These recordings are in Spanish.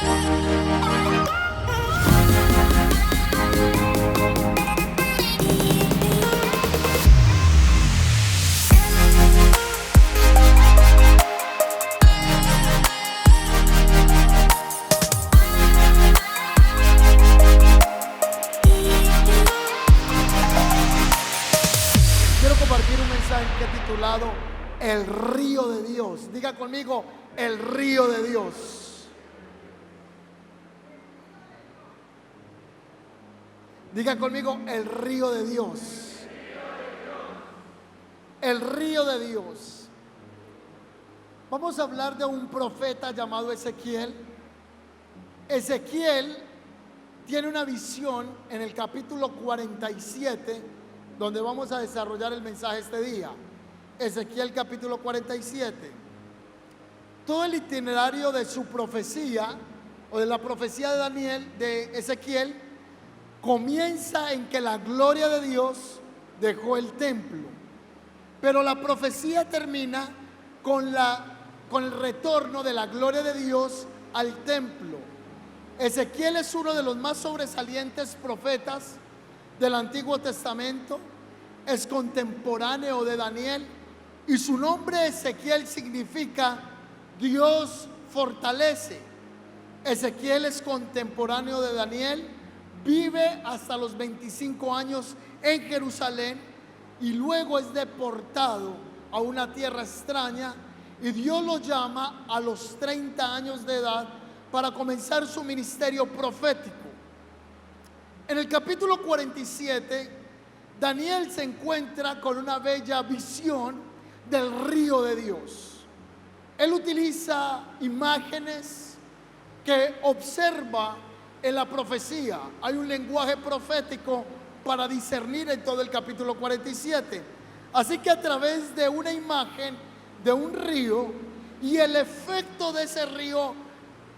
Quiero compartir un mensaje que he titulado El río de Dios. Diga conmigo, el río de Dios. Diga conmigo, el río de Dios. El río de Dios. Vamos a hablar de un profeta llamado Ezequiel. Ezequiel tiene una visión en el capítulo 47, donde vamos a desarrollar el mensaje este día. Ezequiel capítulo 47. Todo el itinerario de su profecía, o de la profecía de Daniel, de Ezequiel, comienza en que la gloria de Dios dejó el templo. Pero la profecía termina con el retorno de la gloria de Dios al templo. Ezequiel es uno de los más sobresalientes profetas del Antiguo Testamento, es contemporáneo de Daniel y su nombre Ezequiel significa Dios fortalece. Ezequiel es contemporáneo de Daniel, vive hasta los 25 años en Jerusalén y luego es deportado a una tierra extraña y Dios lo llama a los 30 años de edad para comenzar su ministerio profético. En el capítulo 47, Daniel se encuentra con una bella visión del río de Dios. Él utiliza imágenes que observa en la profecía. Hay un lenguaje profético para discernir en todo el capítulo 47. Así que a través de una imagen de un río y el efecto de ese río,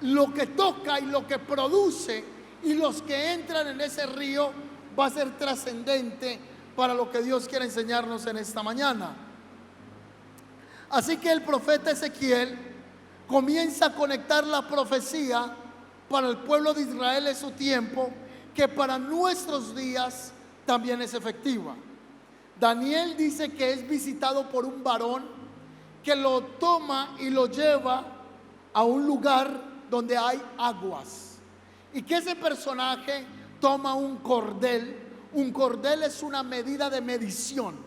lo que toca y lo que produce, y los que entran en ese río, va a ser trascendente para lo que Dios quiere enseñarnos en esta mañana. Así que el profeta Ezequiel comienza a conectar la profecía para el pueblo de Israel en su tiempo, que para nuestros días también es efectiva. Daniel dice que es visitado por un varón que lo toma y lo lleva a un lugar donde hay aguas. Y que ese personaje toma un cordel. Un cordel es una medida de medición.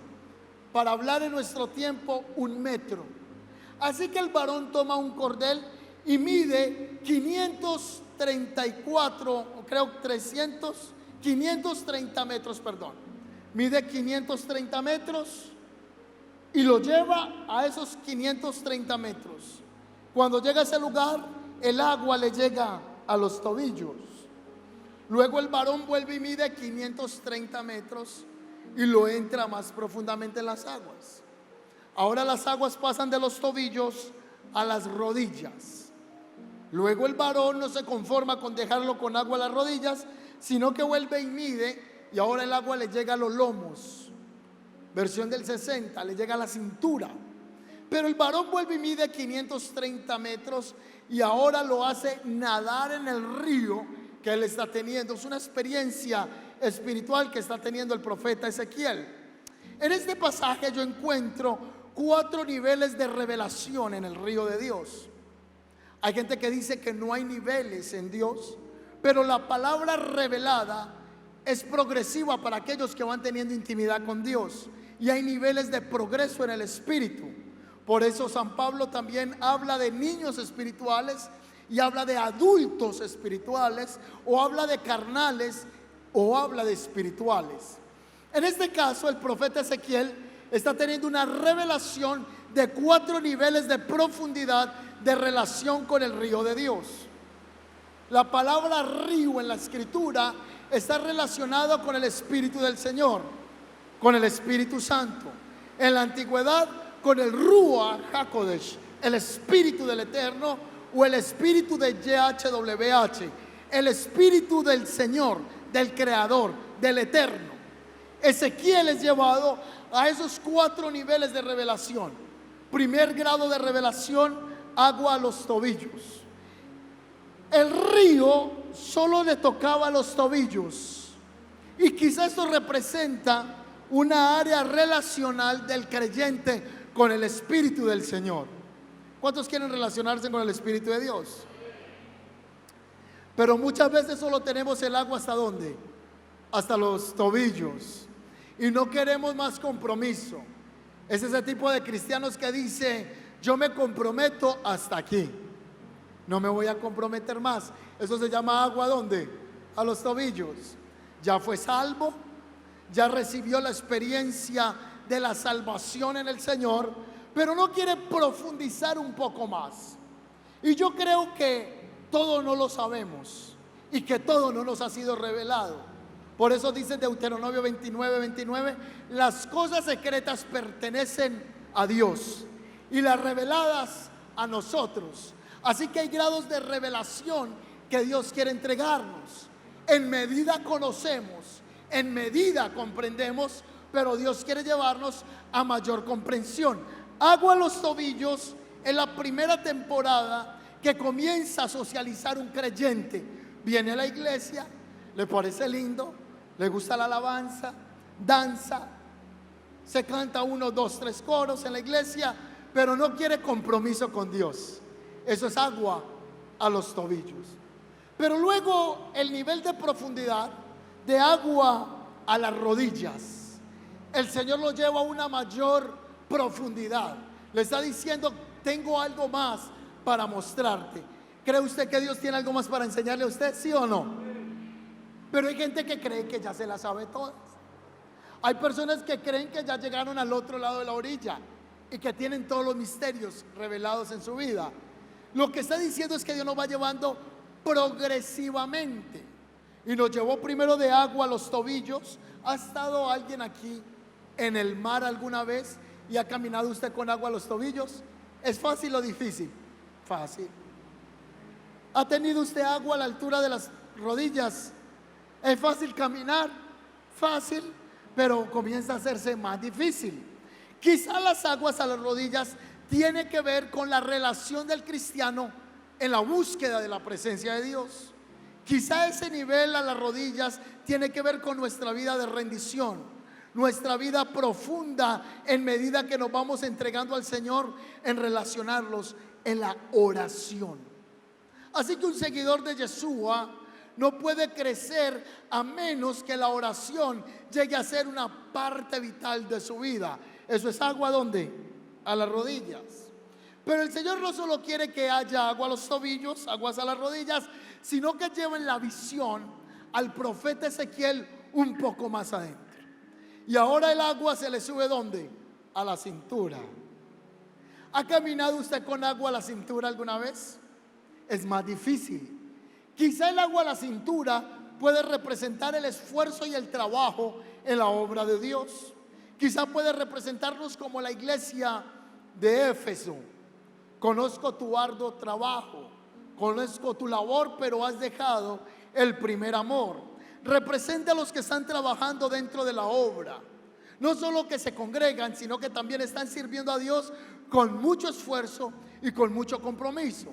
Para hablar en nuestro tiempo, 1 metro. Así que el varón toma un cordel y mide 530 metros, perdón. Mide 530 metros y lo lleva a esos 530 metros. Cuando llega a ese lugar, el agua le llega a los tobillos. Luego el varón vuelve y mide 530 metros y lo entra más profundamente en las aguas. Ahora las aguas pasan de los tobillos a las rodillas. Luego el varón no se conforma con dejarlo con agua a las rodillas, sino que vuelve y mide y ahora el agua le llega a los lomos. Versión del 60, le llega a la cintura. Pero el varón vuelve y mide 530 metros y ahora lo hace nadar en el río que él está teniendo. Es una experiencia espiritual que está teniendo el profeta Ezequiel. En este pasaje yo encuentro 4 niveles de revelación en el río de Dios. Hay gente que dice que no hay niveles en Dios, pero la palabra revelada es progresiva para aquellos que van teniendo intimidad con Dios, y hay niveles de progreso en el espíritu. Por eso San Pablo también habla de niños espirituales y habla de adultos espirituales, o habla de carnales o habla de espirituales. En este caso el profeta Ezequiel está teniendo una revelación de 4 niveles de profundidad de relación con el río de Dios. La palabra río en la escritura está relacionada con el Espíritu del Señor, con el Espíritu Santo. En la antigüedad, con el Ruach HaKodesh, el Espíritu del Eterno, o el Espíritu de YHWH, el Espíritu del Señor, del Creador, del Eterno. Ezequiel es llevado a esos 4 niveles de revelación. Primer grado de revelación, agua a los tobillos. el río solo le tocaba los tobillos. Y quizás esto representa una área relacional del creyente con el Espíritu del Señor. ¿Cuántos quieren relacionarse con el Espíritu de Dios? Pero muchas veces solo tenemos el agua ¿hasta dónde? Hasta los tobillos. Y no queremos más compromiso. Es ese tipo de cristianos que dice: yo me comprometo hasta aquí, no me voy a comprometer más. Eso se llama agua ¿dónde? A los tobillos. Ya fue salvo, ya recibió la experiencia de la salvación en el Señor, pero no quiere profundizar un poco más. Y yo creo que todo no lo sabemos y que todo no nos ha sido revelado. Por eso dice Deuteronomio 29:29: las cosas secretas pertenecen a Dios y las reveladas a nosotros. Así que hay grados de revelación que Dios quiere entregarnos. En medida conocemos, en medida comprendemos, pero Dios quiere llevarnos a mayor comprensión. Agua a los tobillos es la primera temporada que comienza a socializar un creyente. Viene a la iglesia, le parece lindo, le gusta la alabanza, danza, se canta 1, 2, 3 coros en la iglesia, pero no quiere compromiso con Dios. Eso es agua a los tobillos. Pero luego el nivel de profundidad, de agua a las rodillas, el Señor lo lleva a una mayor profundidad. Le está diciendo: tengo algo más para mostrarte. ¿Cree usted que Dios tiene algo más para enseñarle a usted? ¿Sí o no? Pero hay gente que cree que ya se la sabe todas. Hay personas que creen que ya llegaron al otro lado de la orilla y que tienen todos los misterios revelados en su vida. Lo que está diciendo es que Dios nos va llevando progresivamente, y nos llevó primero de agua a los tobillos. ¿Ha estado alguien aquí en el mar alguna vez y ha caminado usted con agua a los tobillos? ¿Es fácil o difícil? Fácil. ¿Ha tenido usted agua a la altura de las rodillas? ¿Es fácil caminar? Fácil, pero comienza a hacerse más difícil. Quizá las aguas a las rodillas tiene que ver con la relación del cristiano en la búsqueda de la presencia de Dios. Quizá ese nivel a las rodillas tiene que ver con nuestra vida de rendición, nuestra vida profunda en medida que nos vamos entregando al Señor en relacionarlos en la oración. Así que un seguidor de Yeshua no puede crecer a menos que la oración llegue a ser una parte vital de su vida. Eso es agua ¿dónde? A las rodillas. Pero el Señor no solo quiere que haya agua a los tobillos, aguas a las rodillas, sino que lleven la visión al profeta Ezequiel un poco más adentro. Y ahora el agua se le sube ¿dónde? A la cintura. ¿Ha caminado usted con agua a la cintura alguna vez? Es más difícil. Quizá el agua a la cintura puede representar el esfuerzo y el trabajo en la obra de Dios. Quizá puede representarnos como la iglesia de Éfeso. Conozco tu arduo trabajo, conozco tu labor, pero has dejado el primer amor. Representa a los que están trabajando dentro de la obra. No solo que se congregan, sino que también están sirviendo a Dios con mucho esfuerzo y con mucho compromiso.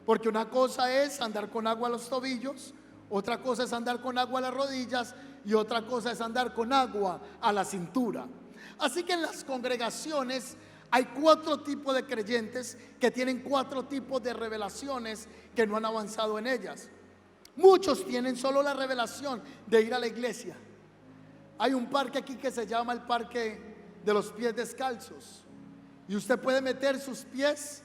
Porque una cosa es andar con agua a los tobillos, otra cosa es andar con agua a las rodillas y otra cosa es andar con agua a la cintura. Así que en las congregaciones hay 4 tipos de creyentes que tienen 4 tipos de revelaciones que no han avanzado en ellas. Muchos tienen solo la revelación de ir a la iglesia. Hay un parque aquí que se llama el Parque de los Pies Descalzos, y usted puede meter sus pies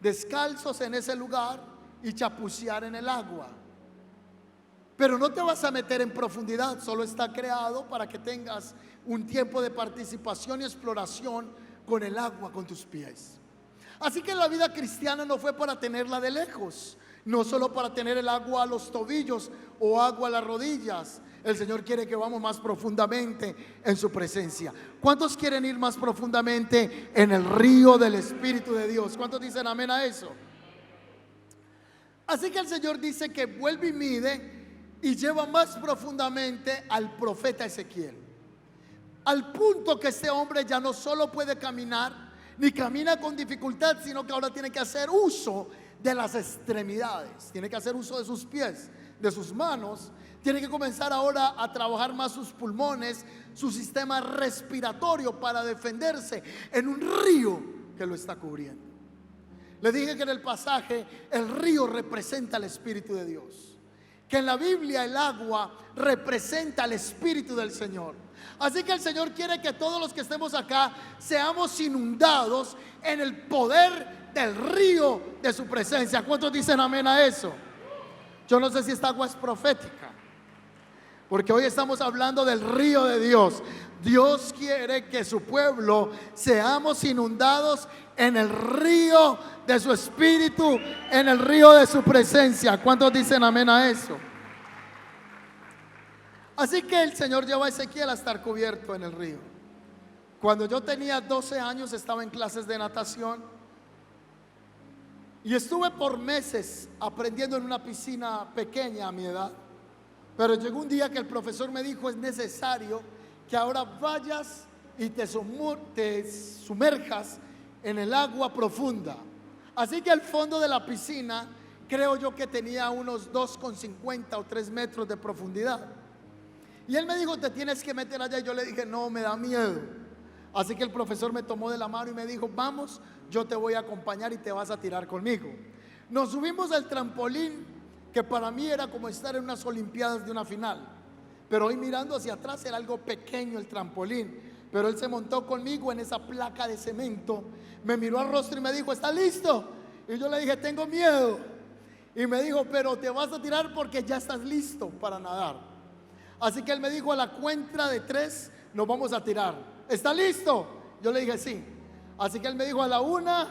descalzos en ese lugar y chapucear en el agua. Pero no te vas a meter en profundidad, solo está creado para que tengas un tiempo de participación y exploración con el agua con tus pies. Así que la vida cristiana no fue para tenerla de lejos, no solo para tener el agua a los tobillos o agua a las rodillas. El Señor quiere que vamos más profundamente en su presencia. ¿Cuántos quieren ir más profundamente en el río del Espíritu de Dios? ¿Cuántos dicen amén a eso? Así que el Señor dice que vuelve y mide y lleva más profundamente al profeta Ezequiel, al punto que este hombre ya no solo puede caminar, ni camina con dificultad, sino que ahora tiene que hacer uso de las extremidades, tiene que hacer uso de sus pies, de sus manos, tiene que comenzar ahora a trabajar más sus pulmones, su sistema respiratorio para defenderse en un río que lo está cubriendo. Le dije que en el pasaje el río representa al Espíritu de Dios, que en la Biblia el agua representa al Espíritu del Señor. Así que el Señor quiere que todos los que estemos acá seamos inundados en el poder del río de su presencia. ¿Cuántos dicen amén a eso? Yo no sé si esta agua es profética, porque hoy estamos hablando del río de Dios. Dios quiere que su pueblo seamos inundados en el río de su Espíritu, en el río de su presencia. ¿Cuántos dicen amén a eso? Así que el Señor llevó a Ezequiel a estar cubierto en el río. Cuando yo tenía 12 años estaba en clases de natación y estuve por meses aprendiendo en una piscina pequeña a mi edad. Pero llegó un día que el profesor me dijo: es necesario que ahora vayas y te sumerjas en el agua profunda. Así que el fondo de la piscina, creo yo que tenía unos 2,50 o 3 metros de profundidad. Y él me dijo: te tienes que meter allá. Y yo le dije: no, me da miedo. Así que el profesor me tomó de la mano y me dijo: vamos, yo te voy a acompañar y te vas a tirar conmigo. Nos subimos al trampolín, que para mí era como estar en unas olimpiadas de una final, pero hoy mirando hacia atrás era algo pequeño el trampolín. Pero él se montó conmigo en esa placa de cemento, me miró al rostro y me dijo: ¿está listo? Y yo le dije: tengo miedo. Y me dijo: pero te vas a tirar porque ya estás listo para nadar. Así que él me dijo: a la cuenta de 3 nos vamos a tirar. ¿Está listo? Yo le dije: sí. Así que él me dijo: a la 1,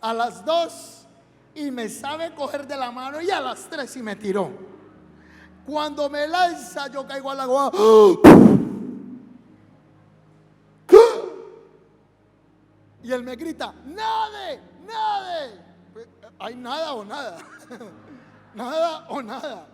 a las 2, y me sabe coger de la mano, y a las 3 y me tiró. Cuando me lanza, yo caigo al agua. Y él me grita: ¡nade! ¡nade! Hay nada o nada. Nada o nada.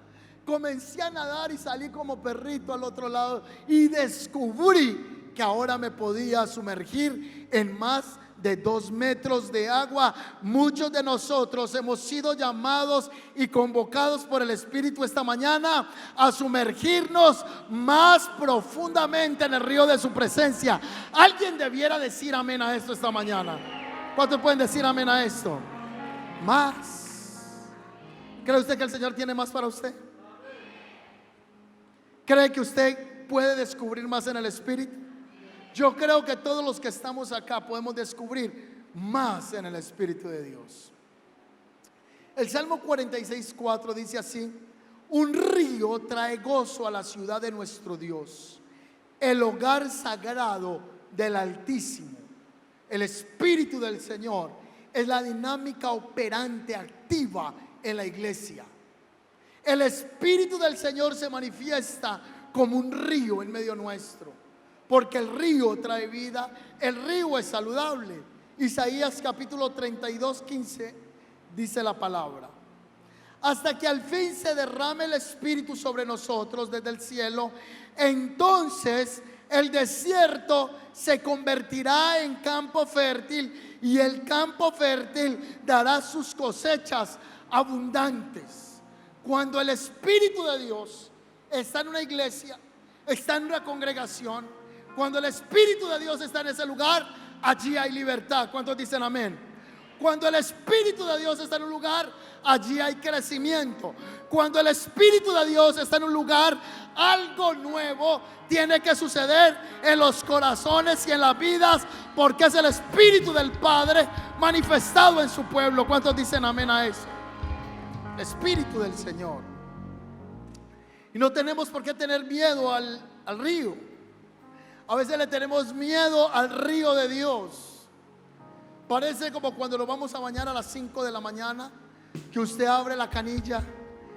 Comencé a nadar y salí como perrito al otro lado y descubrí que ahora me podía sumergir en más de 2 metros de agua. Muchos de nosotros hemos sido llamados y convocados por el Espíritu esta mañana a sumergirnos más profundamente en el río de su presencia. Alguien debiera decir amén a esto esta mañana. ¿Cuántos pueden decir amén a esto? Más. ¿Cree usted que el Señor tiene más para usted? ¿Cree que usted puede descubrir más en el Espíritu? Yo creo que todos los que estamos acá podemos descubrir más en el Espíritu de Dios. El Salmo 46:4 dice así: un río trae gozo a la ciudad de nuestro Dios, el hogar sagrado del Altísimo. El Espíritu del Señor es la dinámica operante activa en la iglesia. El Espíritu del Señor se manifiesta como un río en medio nuestro, porque el río trae vida, el río es saludable. Isaías capítulo 32:15 dice la palabra: hasta que al fin se derrame el Espíritu sobre nosotros desde el cielo, entonces el desierto se convertirá en campo fértil y el campo fértil dará sus cosechas abundantes. Cuando el Espíritu de Dios está en una iglesia, está en una congregación, cuando el Espíritu de Dios está en ese lugar, allí hay libertad. ¿Cuántos dicen amén? Cuando el Espíritu de Dios está en un lugar, allí hay crecimiento. Cuando el Espíritu de Dios está en un lugar, algo nuevo tiene que suceder en los corazones y en las vidas, porque es el Espíritu del Padre manifestado en su pueblo. ¿Cuántos dicen amén a eso? El Espíritu del Señor. Y no tenemos por qué tener miedo al río. A veces le tenemos miedo al río de Dios. Parece como cuando lo vamos a bañar a las 5 de la mañana, que usted abre la canilla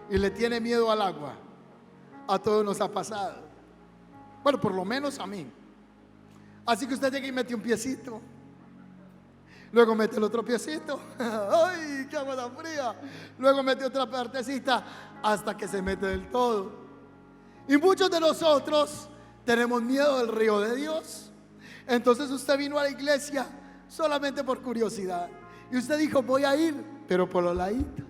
y le tiene miedo al agua. A todos nos ha pasado. Bueno, por lo menos a mí. Así que usted llega y mete un piecito, luego mete el otro piecito. ¡Ay, qué agua tan fría! Luego mete otra partecita hasta que se mete del todo. Y muchos de nosotros tenemos miedo del río de Dios. Entonces usted vino a la iglesia solamente por curiosidad y usted dijo: voy a ir, pero por los laditos.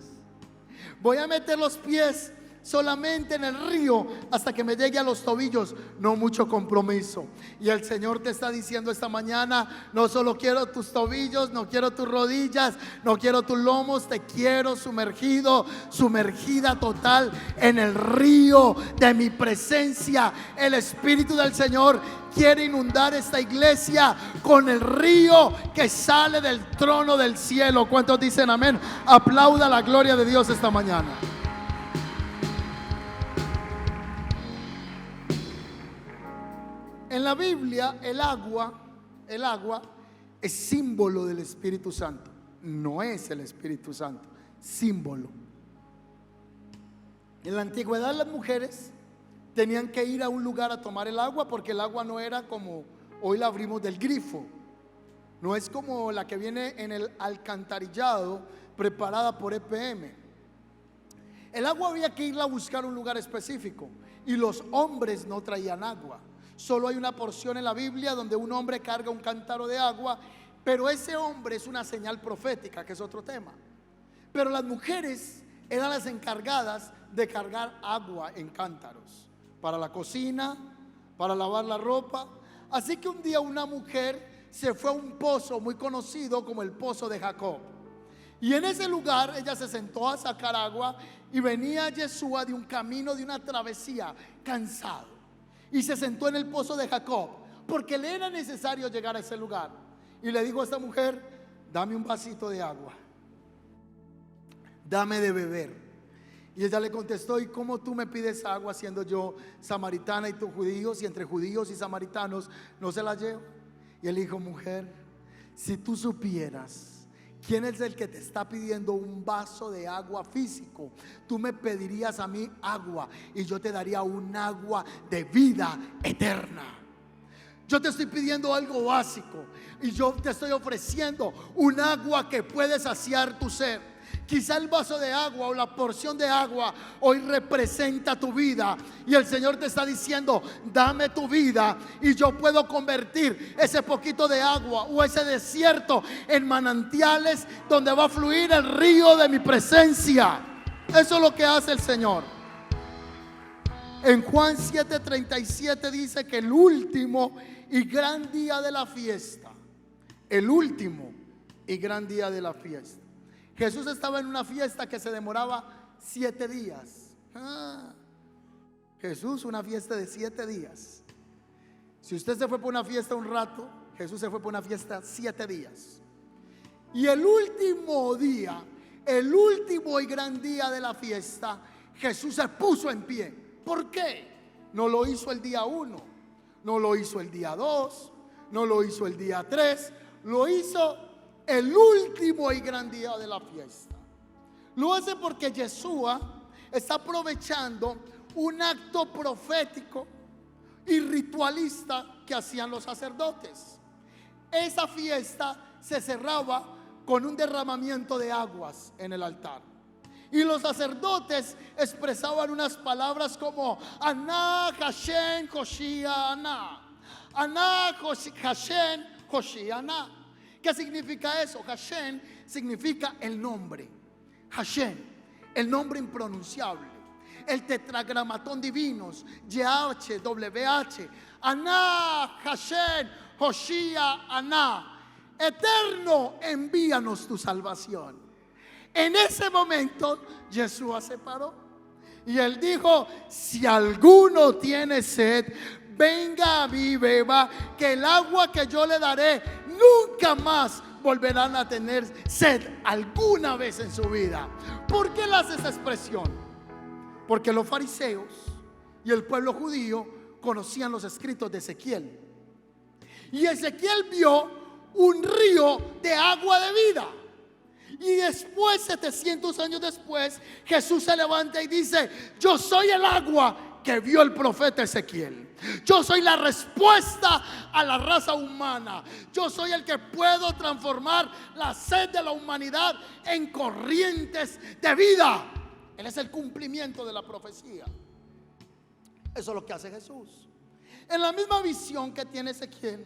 Voy a meter los pies solamente en el río hasta que me llegue a los tobillos, no mucho compromiso. Y el Señor te está diciendo esta mañana: no solo quiero tus tobillos, no quiero tus rodillas, no quiero tus lomos, te quiero sumergido, sumergida total en el río de mi presencia. El Espíritu del Señor quiere inundar esta iglesia con el río que sale del trono del cielo. ¿Cuántos dicen amén? Aplauda la gloria de Dios esta mañana. En la Biblia el agua es símbolo del Espíritu Santo. No es el Espíritu Santo, símbolo. En la antigüedad las mujeres tenían que ir a un lugar a tomar el agua, porque el agua no era como hoy la abrimos del grifo. No es como la que viene en el alcantarillado preparada por EPM. El agua había que irla a buscar a un lugar específico, y los hombres no traían agua. Solo hay una porción en la Biblia donde un hombre carga un cántaro de agua, pero ese hombre es una señal profética, que es otro tema. Pero las mujeres eran las encargadas de cargar agua en cántaros para la cocina, para lavar la ropa. Así que un día una mujer se fue a un pozo muy conocido como el pozo de Jacob, y en ese lugar ella se sentó a sacar agua, y venía Yeshua de un camino, de una travesía, cansado, y se sentó en el pozo de Jacob porque le era necesario llegar a ese lugar. Y le dijo a esta mujer: dame un vasito de agua, dame de beber. Y ella le contestó: ¿y cómo tú me pides agua siendo yo samaritana y tú judíos, y entre judíos y samaritanos no se la llevo? Y él dijo: mujer, si tú supieras quién es el que te está pidiendo un vaso de agua físico, tú me pedirías a mí agua, y yo te daría un agua de vida eterna. Yo te estoy pidiendo algo básico, y yo te estoy ofreciendo un agua que puede saciar tu sed. Quizá el vaso de agua o la porción de agua hoy representa tu vida, y el Señor te está diciendo: dame tu vida y yo puedo convertir ese poquito de agua o ese desierto en manantiales donde va a fluir el río de mi presencia. Eso es lo que hace el Señor. En Juan 7:37 dice que el último y gran día de la fiesta, el último y gran día de la fiesta, Jesús estaba en una fiesta que se demoraba 7 días. Jesús, una fiesta de 7 días. Si usted se fue por una fiesta un rato, Jesús se fue por una fiesta 7 días. Y el último día, el último y gran día de la fiesta, Jesús se puso en pie. ¿Por qué? No lo hizo el día 1, no lo hizo el día 2, no lo hizo el día 3, lo hizo el último y gran día de la fiesta. Lo hace porque Yeshua está aprovechando un acto profético y ritualista que hacían los sacerdotes. Esa fiesta se cerraba con un derramamiento de aguas en el altar, y los sacerdotes expresaban unas palabras como Aná Hashem Hoshiana, Aná Hashem Hoshiana. ¿Qué significa eso? Hashem significa el nombre. Hashem, el nombre impronunciable, el tetragramatón divinos, YHWH, Aná, Hashem, Hoshia, Aná. Eterno, envíanos tu salvación. En ese momento Yeshua se paró y él dijo: si alguno tiene sed, venga a mí, beba, que el agua que yo le daré nunca más volverán a tener sed alguna vez en su vida. ¿Por qué él hace esa expresión? Porque los fariseos y el pueblo judío conocían los escritos de Ezequiel, y Ezequiel vio un río de agua de vida. Y después, 700 años después, Jesús se levanta y dice: yo soy el agua que vio el profeta Ezequiel. Yo soy la respuesta a la raza humana. Yo soy el que puedo transformar la sed de la humanidad en corrientes de vida. Él es el cumplimiento de la profecía. Eso es lo que hace Jesús. En la misma visión que tiene Ezequiel,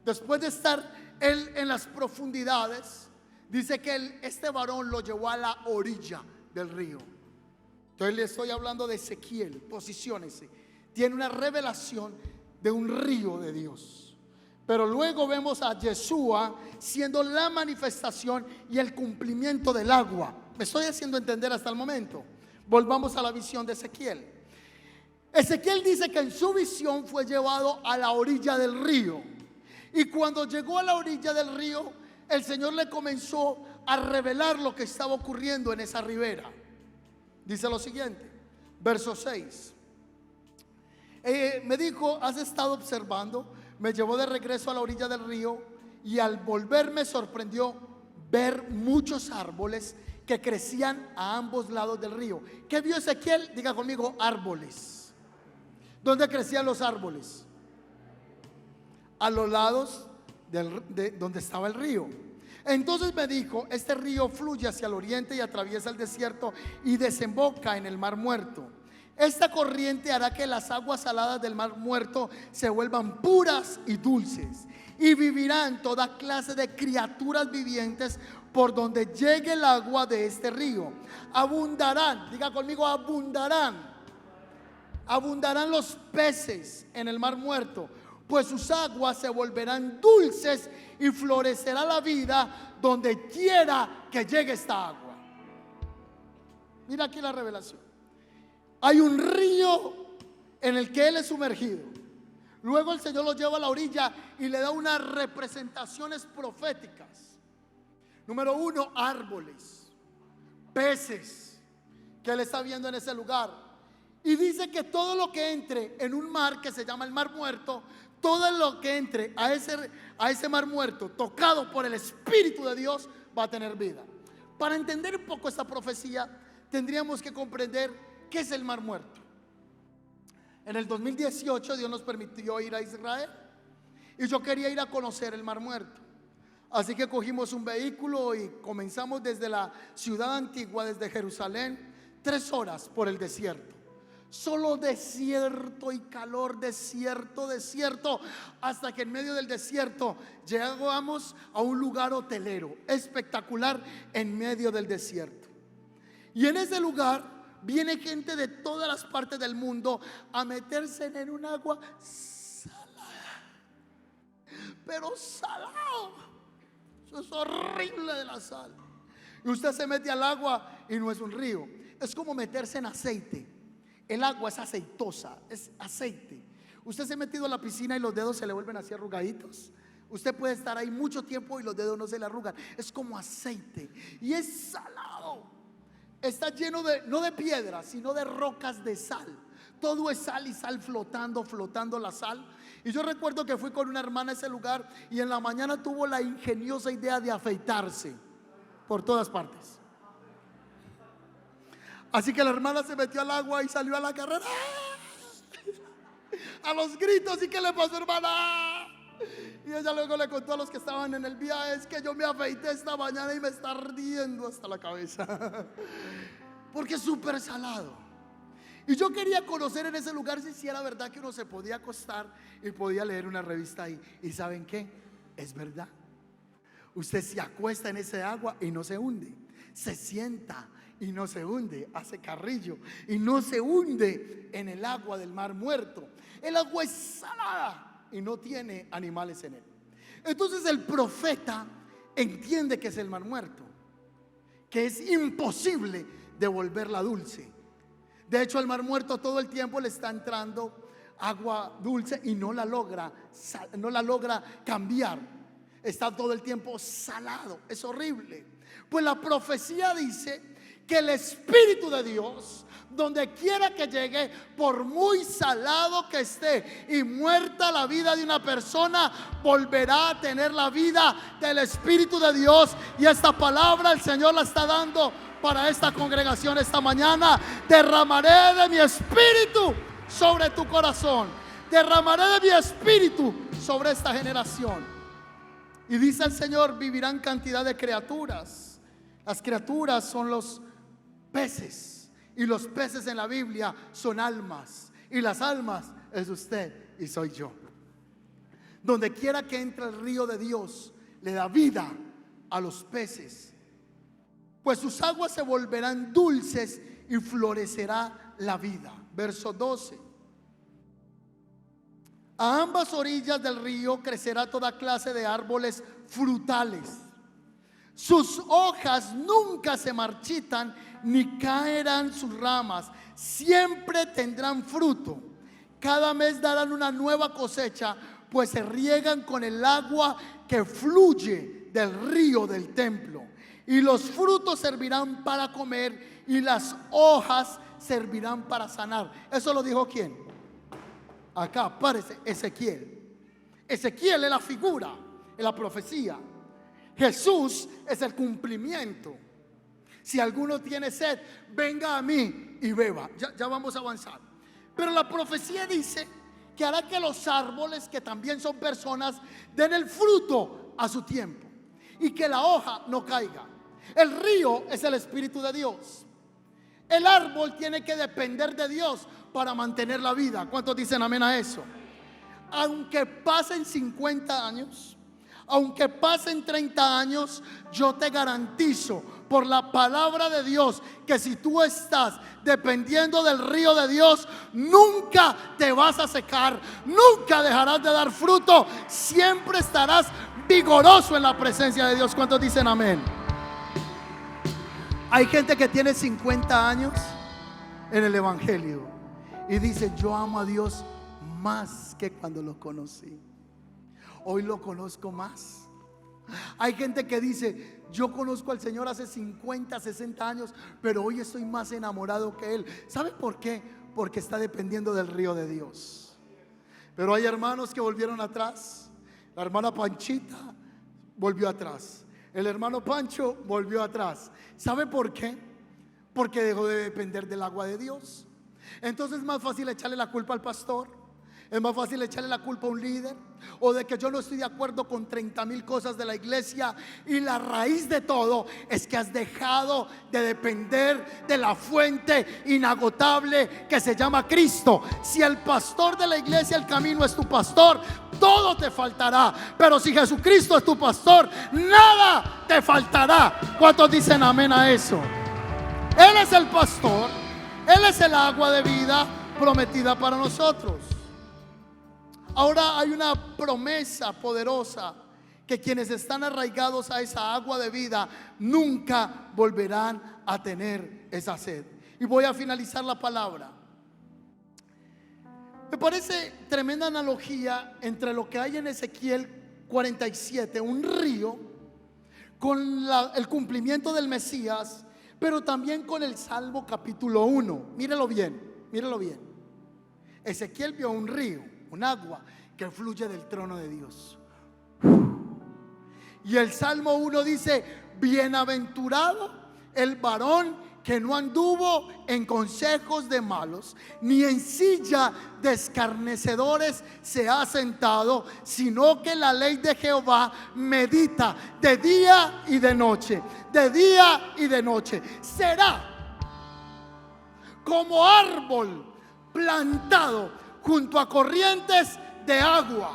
después de estar él en las profundidades, dice que este varón lo llevó a la orilla del río. Entonces le estoy hablando de Ezequiel, posiciónese. Tiene una revelación de un río de Dios. Pero luego vemos a Yeshua siendo la manifestación y el cumplimiento del agua. Me estoy haciendo entender hasta el momento. Volvamos a la visión de Ezequiel. Ezequiel dice que en su visión fue llevado a la orilla del río. Y cuando llegó a la orilla del río, el Señor le comenzó a revelar lo que estaba ocurriendo en esa ribera. Dice lo siguiente, verso 6. Me dijo: has estado observando. Me llevó de regreso a la orilla del río, y al volver me sorprendió ver muchos árboles que crecían a ambos lados del río. ¿Qué vio Ezequiel? Diga conmigo: árboles. ¿Dónde crecían los árboles? A los lados de donde estaba el río. Entonces me dijo: este río fluye hacia el oriente y atraviesa el desierto y desemboca en el mar muerto. Esta corriente hará que las aguas saladas del mar muerto se vuelvan puras y dulces, y vivirán toda clase de criaturas vivientes por donde llegue el agua de este río. Abundarán, diga conmigo: abundarán. Abundarán los peces en el mar muerto, pues sus aguas se volverán dulces, y florecerá la vida donde quiera que llegue esta agua. Mira aquí la revelación. Hay un río en el que él es sumergido. Luego el Señor lo lleva a la orilla y le da unas representaciones proféticas. Número 1, árboles, peces que él está viendo en ese lugar. Y dice que todo lo que entre en un mar que se llama el mar muerto, todo lo que entre a ese mar muerto, tocado por el Espíritu de Dios, va a tener vida. Para entender un poco esta profecía, tendríamos que comprender qué es el mar muerto. En el 2018 Dios nos permitió ir a Israel, y yo quería ir a conocer el mar muerto. Así que cogimos un vehículo y comenzamos desde la ciudad antigua, desde Jerusalén, 3 horas por el desierto. Solo desierto y calor, desierto, hasta que en medio del desierto llegamos a un lugar hotelero espectacular en medio del desierto. Y en ese lugar viene gente de todas las partes del mundo a meterse en un agua salada, pero salado. Eso es horrible de la sal. Y usted se mete al agua y no es un río, es como meterse en aceite. El agua es aceitosa, es aceite. Usted se ha metido a la piscina y los dedos se le vuelven así arrugaditos. Usted puede estar ahí mucho tiempo y los dedos no se le arrugan. Es como aceite y es salado. Está lleno de, no de piedras, sino de rocas de sal. Todo es sal y sal flotando la sal. Y yo recuerdo que fui con una hermana a ese lugar y en la mañana tuvo la ingeniosa idea de afeitarse por todas partes. Así que la hermana se metió al agua y salió a la carrera a los gritos. ¿Y qué le pasó, hermana? Y ella luego le contó a los que estaban en el viaje: es que yo me afeité esta mañana y me está ardiendo hasta la cabeza porque es súper salado. Y yo quería conocer en ese lugar si era verdad que uno se podía acostar y podía leer una revista ahí. ¿Y saben qué? Es verdad. Usted se acuesta en ese agua y no se hunde. Se sienta y no se hunde, hace carrillo y no se hunde en el agua del mar muerto. El agua es salada y no tiene animales en él. Entonces el profeta entiende que es el mar muerto, que es imposible devolverla dulce. De hecho, al mar muerto todo el tiempo le está entrando agua dulce y no la logra cambiar. Está todo el tiempo salado, es horrible. Pues la profecía dice que el Espíritu de Dios, donde quiera que llegue, por muy salado que esté y muerta la vida de una persona, volverá a tener la vida del Espíritu de Dios. Y esta palabra el Señor la está dando para esta congregación esta mañana. Derramaré de mi Espíritu sobre tu corazón, derramaré de mi Espíritu sobre esta generación. Y dice el Señor: vivirán cantidad de criaturas. Las criaturas son los peces, y los peces en la Biblia son almas, y las almas es usted y soy yo. Donde quiera que entre el río de Dios, le da vida a los peces, pues sus aguas se volverán dulces y florecerá la vida. Verso 12. A ambas orillas del río crecerá toda clase de árboles frutales. Sus hojas nunca se marchitan ni caerán sus ramas. Siempre tendrán fruto. Cada mes darán una nueva cosecha, pues se riegan con el agua que fluye del río del templo. Y los frutos servirán para comer y las hojas servirán para sanar. ¿Eso lo dijo quién? Acá aparece Ezequiel. Ezequiel es la figura, es la profecía. Jesús es el cumplimiento. Si alguno tiene sed, venga a mí y beba. Ya vamos a avanzar. Pero la profecía dice que hará que los árboles, que también son personas, den el fruto a su tiempo y que la hoja no caiga. El río es el Espíritu de Dios. El árbol tiene que depender de Dios para mantener la vida. ¿Cuántos dicen amén a eso? Aunque pasen 50 años, aunque pasen 30 años, yo te garantizo por la palabra de Dios que si tú estás dependiendo del río de Dios, nunca te vas a secar, nunca dejarás de dar fruto, siempre estarás vigoroso en la presencia de Dios. ¿Cuántos dicen amén? Hay gente que tiene 50 años en el evangelio y dice: yo amo a Dios más que cuando lo conocí. Hoy lo conozco más. Hay gente que dice: yo conozco al Señor hace 50, 60 años, pero hoy estoy más enamorado que Él. ¿Sabe por qué? Porque está dependiendo del río de Dios. Pero hay hermanos que volvieron atrás. La hermana Panchita volvió atrás. El hermano Pancho volvió atrás. ¿Sabe por qué? Porque dejó de depender del agua de Dios. Entonces es más fácil echarle la culpa al pastor, es más fácil echarle la culpa a un líder, o de que yo no estoy de acuerdo con 30,000 cosas de la iglesia. Y la raíz de todo es que has dejado de depender de la fuente inagotable que se llama Cristo. Si el pastor de la iglesia, el camino, es tu pastor, todo te faltará. Pero si Jesucristo es tu pastor, nada te faltará. ¿Cuántos dicen amén a eso? Él es el pastor, Él es el agua de vida prometida para nosotros. Ahora hay una promesa poderosa, que quienes están arraigados a esa agua de vida nunca volverán a tener esa sed. Y voy a finalizar la palabra. Me parece tremenda analogía entre lo que hay en Ezequiel 47, un río, con el cumplimiento del Mesías, pero también con el Salmo capítulo 1. Mírelo bien, mírelo bien. Ezequiel vio un río, un agua que fluye del trono de Dios. Y el Salmo 1 dice: bienaventurado el varón que no anduvo en consejos de malos, ni en silla de escarnecedores se ha sentado, sino que la ley de Jehová medita de día y de noche, de día y de noche. Será como árbol plantado junto a corrientes de agua,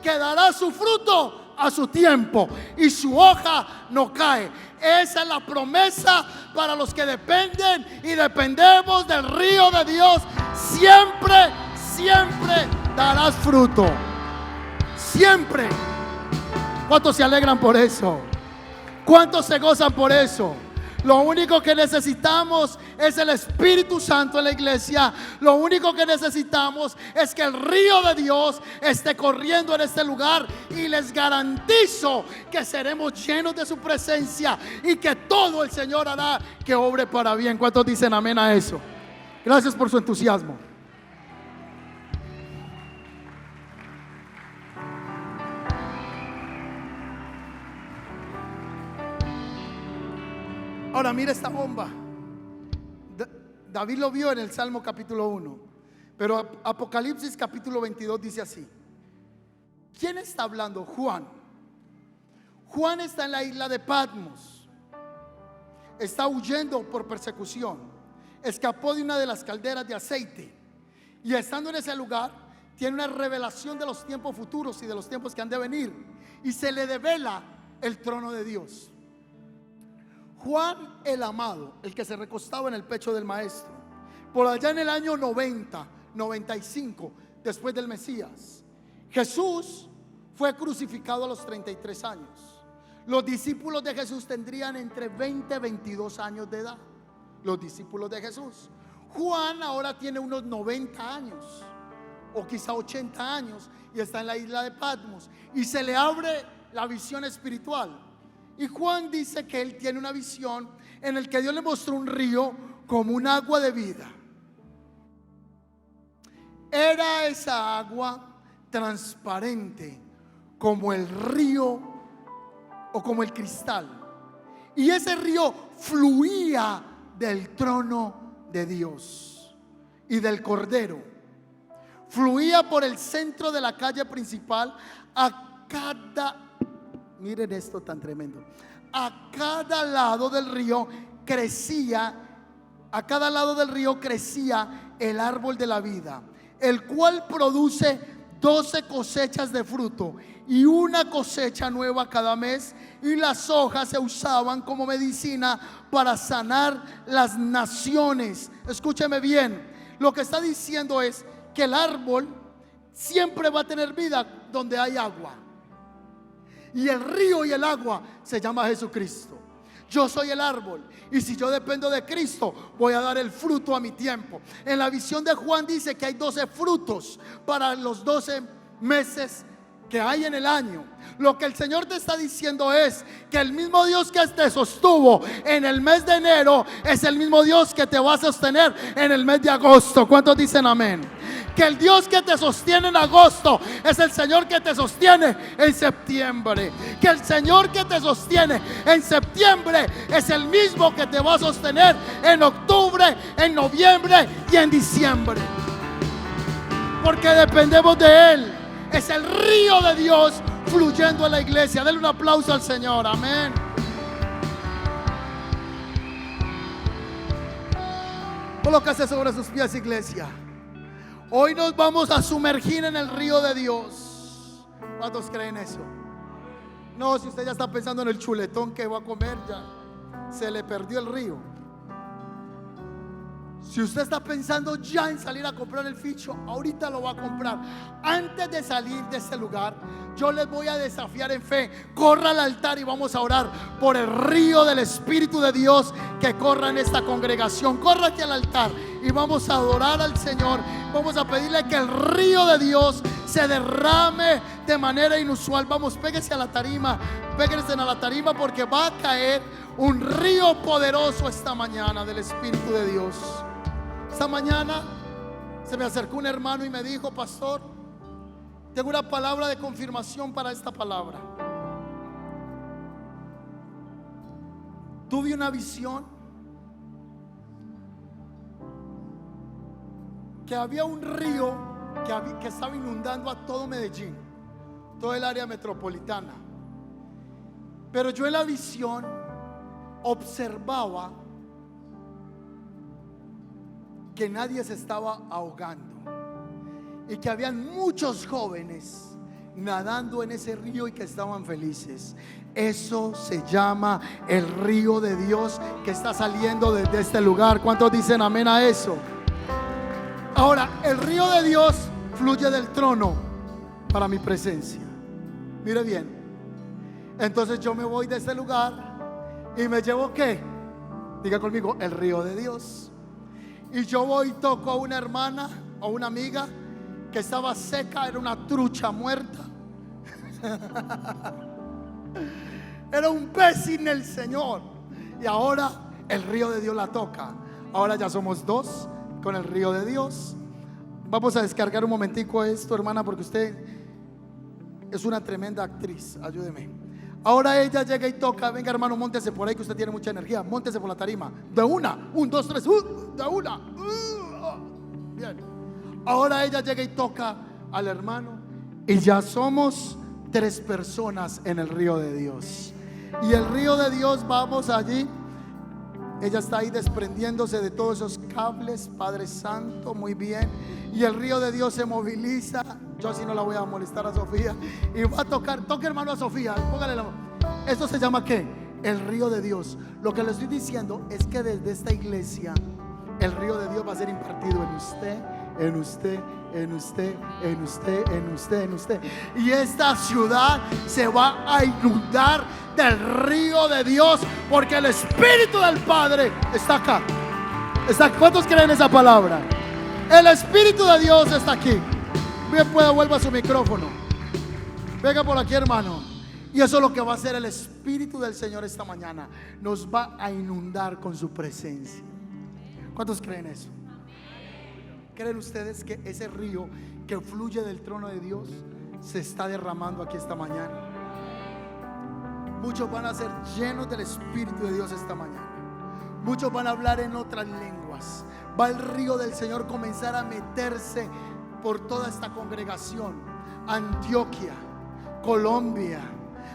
que dará su fruto a su tiempo y su hoja no cae. Esa es la promesa para los que dependen y dependemos del río de Dios. Siempre, siempre darás fruto. Siempre. ¿Cuántos se alegran por eso? ¿Cuántos se gozan por eso? Lo único que necesitamos es el Espíritu Santo en la iglesia. Lo único que necesitamos es que el río de Dios esté corriendo en este lugar. Y les garantizo que seremos llenos de su presencia y que todo el Señor hará que obre para bien. ¿Cuántos dicen amén a eso? Gracias por su entusiasmo. Ahora mira esta bomba. David lo vio en el Salmo capítulo 1, pero Apocalipsis capítulo 22 dice así. ¿Quién está hablando? Juan. Juan está en la isla de Patmos. Está huyendo por persecución. Escapó de una de las calderas de aceite. Y estando en ese lugar, tiene una revelación de los tiempos futuros y de los tiempos que han de venir. Y se le devela el trono de Dios. Juan el amado, el que se recostaba en el pecho del maestro, por allá en el año 90, 95 después del Mesías, Jesús fue crucificado a los 33 años. Los discípulos de Jesús tendrían entre 20 y 22 años de edad. Los discípulos de Jesús. Juan ahora tiene unos 90 años o quizá 80 años y está en la isla de Patmos y se le abre la visión espiritual. Y Juan dice que él tiene una visión en el que Dios le mostró un río como un agua de vida. Era esa agua transparente como el río o como el cristal, y ese río fluía del trono de Dios y del Cordero. Fluía por el centro de la calle principal. Miren esto tan tremendo. A cada lado del río crecía el árbol de la vida, el cual produce 12 cosechas de fruto y una cosecha nueva cada mes, y las hojas se usaban como medicina para sanar las naciones. Escúcheme bien, lo que está diciendo es que el árbol siempre va a tener vida donde hay agua, y el río y el agua se llama Jesucristo. Yo soy el árbol, y si yo dependo de Cristo, voy a dar el fruto a mi tiempo. En la visión de Juan dice que hay 12 frutos para los 12 meses que hay en el año. Lo que el Señor te está diciendo es que el mismo Dios que te sostuvo en el mes de enero es el mismo Dios que te va a sostener en el mes de agosto. ¿Cuántos dicen amén? Que el Dios que te sostiene en agosto es el Señor que te sostiene en septiembre. Que el Señor que te sostiene en septiembre es el mismo que te va a sostener en octubre, en noviembre y en diciembre. Porque dependemos de Él. Es el río de Dios fluyendo en la iglesia. Denle un aplauso al Señor, amén. Colócase sobre sus pies, iglesia. Hoy nos vamos a sumergir en el río de Dios. ¿Cuántos creen eso? No, si usted ya está pensando en el chuletón que va a comer, ya se le perdió el río. Si usted está pensando ya en salir a comprar el ficho, ahorita lo va a comprar. Antes de salir de este lugar, yo les voy a desafiar en fe. Corra al altar y vamos a orar por el río del Espíritu de Dios que corra en esta congregación. Corra aquí al altar y vamos a adorar al Señor. Vamos a pedirle que el río de Dios se derrame de manera inusual. Vamos, péguese a la tarima, péguense a la tarima, porque va a caer un río poderoso esta mañana del Espíritu de Dios. Esta mañana se me acercó un hermano y me dijo: pastor, tengo una palabra de confirmación para esta palabra. Tuve una visión que había un río que estaba inundando a todo Medellín, todo el área metropolitana. Pero yo en la visión observaba que nadie se estaba ahogando y que habían muchos jóvenes nadando en ese río y que estaban felices. Eso se llama el río de Dios que está saliendo desde este lugar. ¿Cuántos dicen amén a eso? Ahora, el río de Dios fluye del trono para mi presencia. Mire bien. Entonces yo me voy de este lugar y me llevo ¿qué? Diga conmigo, el río de Dios. Y yo voy y toco a una hermana o una amiga que estaba seca, era una trucha muerta. Era un pez sin el Señor. Y ahora el río de Dios la toca. Ahora ya somos dos con el río de Dios. Vamos a descargar un momentico esto, hermana, porque usted es una tremenda actriz. Ayúdeme. Ahora ella llega y toca. Venga, hermano, móntese por ahí que usted tiene mucha energía. Móntese por la tarima. De una, 1, 2, 3, de una. Bien. Ahora ella llega y toca al hermano y ya somos 3 personas en el río de Dios. Y el río de Dios, vamos allí. Ella está ahí desprendiéndose de todos esos cables, Padre Santo, muy bien. Y el río de Dios se moviliza. Yo así no la voy a molestar a Sofía. Y va a tocar, toque hermano a Sofía, póngale la mano. Esto se llama ¿qué? El río de Dios. Lo que le estoy diciendo es que desde esta iglesia el río de Dios va a ser impartido en usted, en usted, en usted, en usted, en usted, en usted. Y esta ciudad se va a inundar del río de Dios, porque el Espíritu del Padre está acá. ¿Cuántos creen esa palabra? El Espíritu de Dios está aquí. Bien, pueda, vuelva a su micrófono. Venga por aquí, hermano. Y eso es lo que va a hacer el Espíritu del Señor esta mañana. Nos va a inundar con su presencia. ¿Cuántos creen eso? ¿Creen ustedes que ese río que fluye del trono de Dios se está derramando aquí esta mañana? Muchos van a ser llenos del Espíritu de Dios esta mañana. Muchos van a hablar en otras lenguas. Va el río del Señor comenzar a meterse por toda esta congregación. Antioquia, Colombia,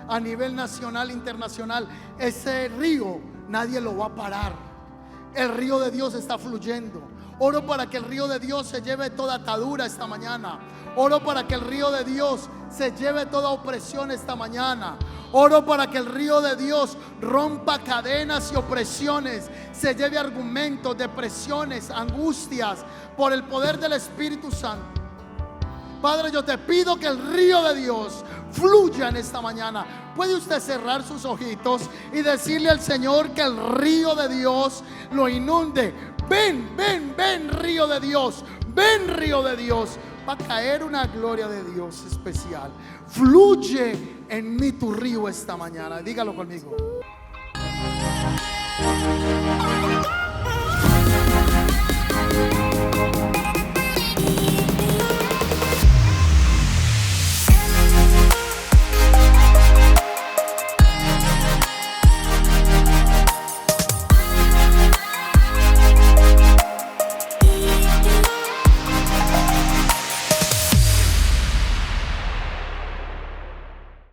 a nivel nacional, internacional. Ese río nadie lo va a parar. El río de Dios está fluyendo. Oro para que el río de Dios se lleve toda atadura esta mañana. Oro para que el río de Dios se lleve toda opresión esta mañana. Oro para que el río de Dios rompa cadenas y opresiones, se lleve argumentos, depresiones, angustias, por el poder del Espíritu Santo. Padre, yo te pido que el río de Dios fluya en esta mañana. ¿Puede usted cerrar sus ojitos y decirle al Señor que el río de Dios lo inunde? Ven, ven, ven, río de Dios. Ven, río de Dios. Va a caer una gloria de Dios especial. Fluye en mí tu río esta mañana. Dígalo conmigo.